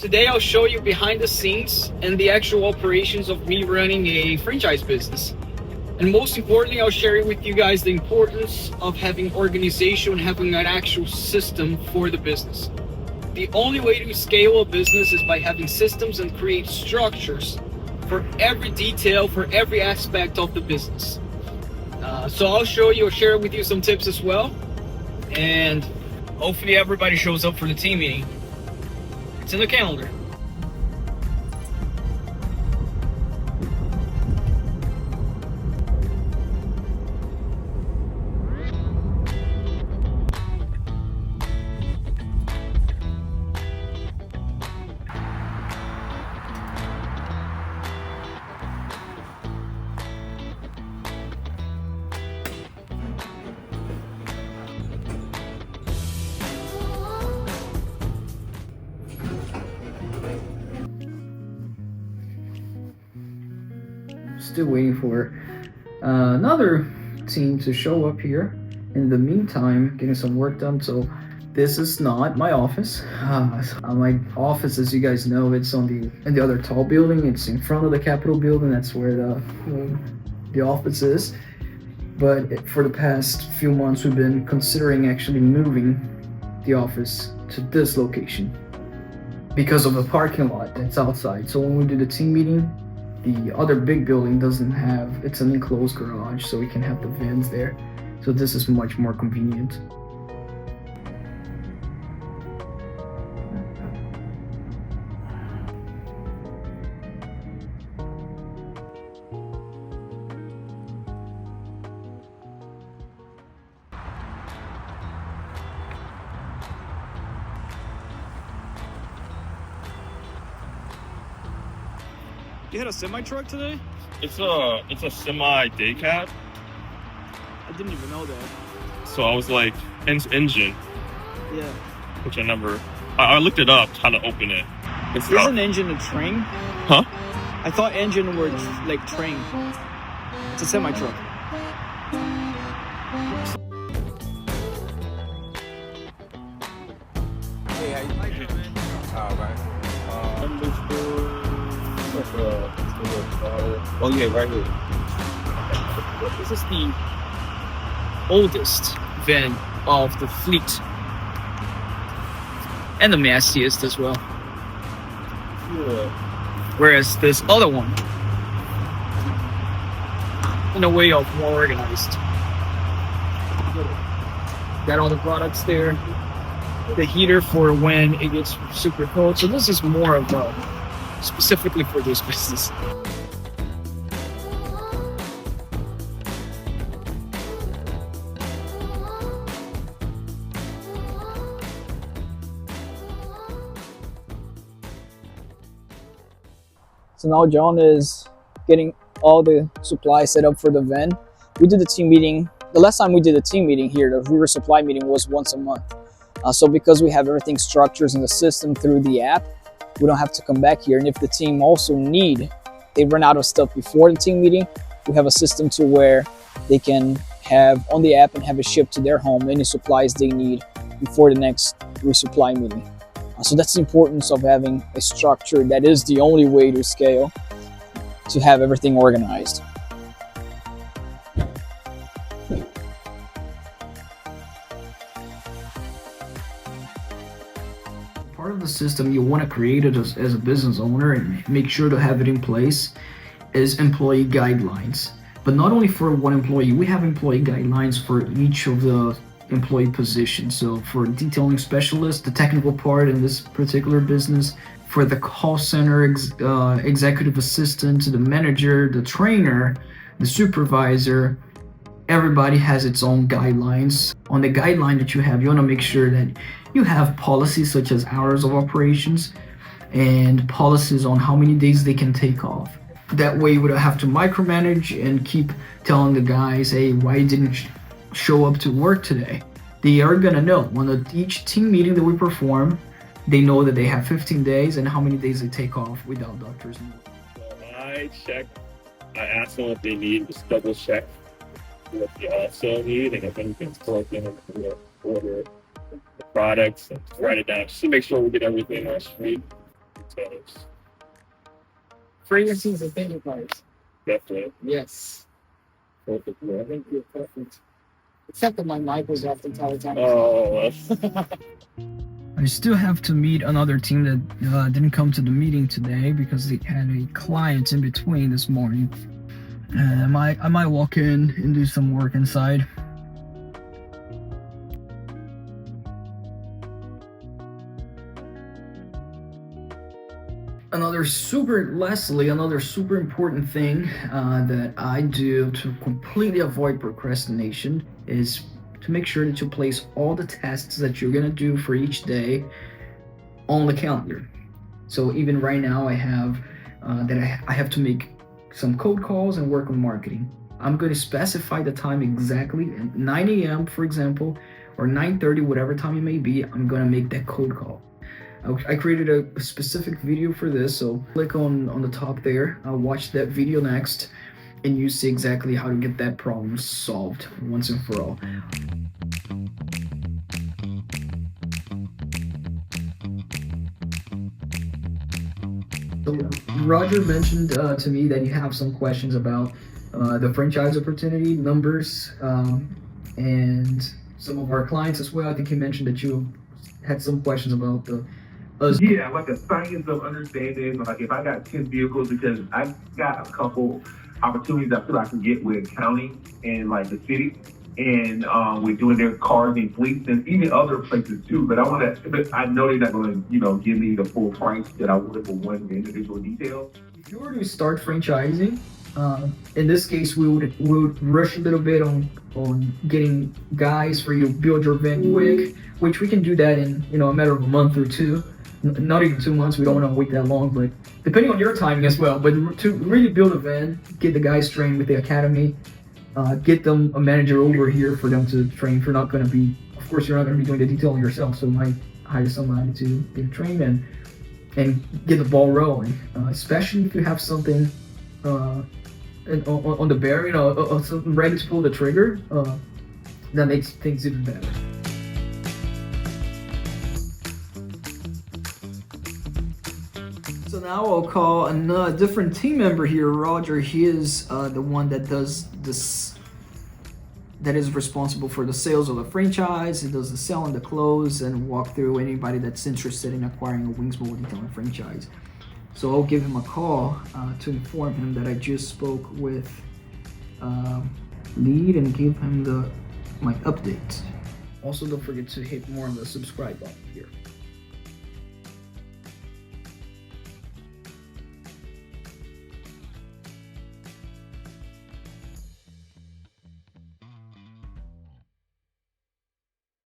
Today I'll show you behind the scenes and the actual operations of me running a franchise business. And most importantly, I'll share with you guys the importance of having organization and having an actual system for the business. The only way to scale a business is by having systems and create structures for every detail, for every aspect of the business. So I'll share with you some tips as well. And hopefully everybody shows up for the team meeting. It's in the calendar. Still waiting for another team to show up here. In the meantime, getting some work done. So this is not my office. My office, as you guys know, it's in the other tall building. It's in front of the Capitol building. That's where the office is. But for the past few months, we've been considering actually moving the office to this location because of the parking lot that's outside. So when we do the team meeting, the other big building doesn't have, it's an enclosed garage, so we can have the vans there. So this is much more convenient. You had a semi-truck today? It's a semi day cab. I didn't even know that. So I was like, engine, Yeah. which I looked it up how to open it. Isn't engine a train? Huh? I thought engine were like train. It's a semi-truck. Hey, how you doing, man? All right. Oh yeah, right here. This is the oldest van of the fleet. And the messiest as well. Yeah. Whereas this other one, in a way of more organized. Got all the products there. The heater for when it gets super cold. So this is more of specifically for this business. So now John is getting all the supplies set up for the van. We did the team meeting. The last time we did a team meeting here, the River Supply meeting, was once a month. So because we have everything structured in the system through the app, we don't have to come back here. And if the team also they run out of stuff before the team meeting, we have a system to where they can have on the app and have it shipped to their home any supplies they need before the next resupply meeting. So that's the importance of having a structure. That is the only way to scale, to have everything organized. Part of the system you want to create it as a business owner and make sure to have it in place is employee guidelines. But not only for one employee, we have employee guidelines for each of the employee positions. So for detailing specialist, the technical part in this particular business, for the call center executive assistant, the manager, the trainer, the supervisor, everybody has its own guidelines. On the guideline that you have, you want to make sure that you have policies such as hours of operations and policies on how many days they can take off. That way you don't have to micromanage and keep telling the guys, hey, why didn't you show up to work today? They are gonna know. On each team meeting that we perform, they know that they have 15 days and how many days they take off without doctors knowing. I asked them what they need, just double check what they also need, and if anything's broken, order the products and write it down just to make sure we get everything on street. details. Fragrances and thank you cards. Definitely. Yes. Perfect. Yeah. Thank you. Perfect. Except that my mic was off the entire time. Oh, I still have to meet another team that didn't come to the meeting today because they had a client in between this morning. And I might walk in and do some work inside. Another super important thing that I do to completely avoid procrastination is to make sure that you place all the tasks that you're gonna do for each day on the calendar. So even right now I have I have to make some cold calls and work on marketing. I'm going to specify the time exactly at 9 a.m. for example, or 9:30, whatever time it may be. I'm going to make that cold call. I created a specific video for this, so click on the top there. I'll watch that video next, and you see exactly how to get that problem solved once and for all. So Roger mentioned to me that you have some questions about the franchise opportunity, numbers, and some of our clients as well. I think you mentioned that you had some questions about the Yeah, like a science of understanding, like if I got 10 vehicles, because I've got a couple opportunities I feel I can get with county and like the city, and we're doing their cars and fleets and even other places too. But I know they're not going to, give me the full price that I would for one individual detail. If you were to start franchising, in this case, we would rush a little bit on getting guys for you to build your van quick, which we can do that in a matter of a month or two. Not even 2 months. We don't want to wait that long, but depending on your timing as well. But to really build a van, get the guys trained with the academy, get them a manager over here for them to train. If you're not going to be, of course, you're not going to be doing the detailing yourself, so you might hire somebody to get trained and get the ball rolling. Especially if you have something on the bearing, something ready to pull the trigger. That makes things even better. So now I'll call a different team member here, Roger. He is the one that does this, that is responsible for the sales of the franchise. He does the sell and the close and walk through anybody that's interested in acquiring a Wings Mobile Detailing franchise. So I'll give him a call to inform him that I just spoke with Lead and give him my update. Also, don't forget to hit more on the subscribe button here.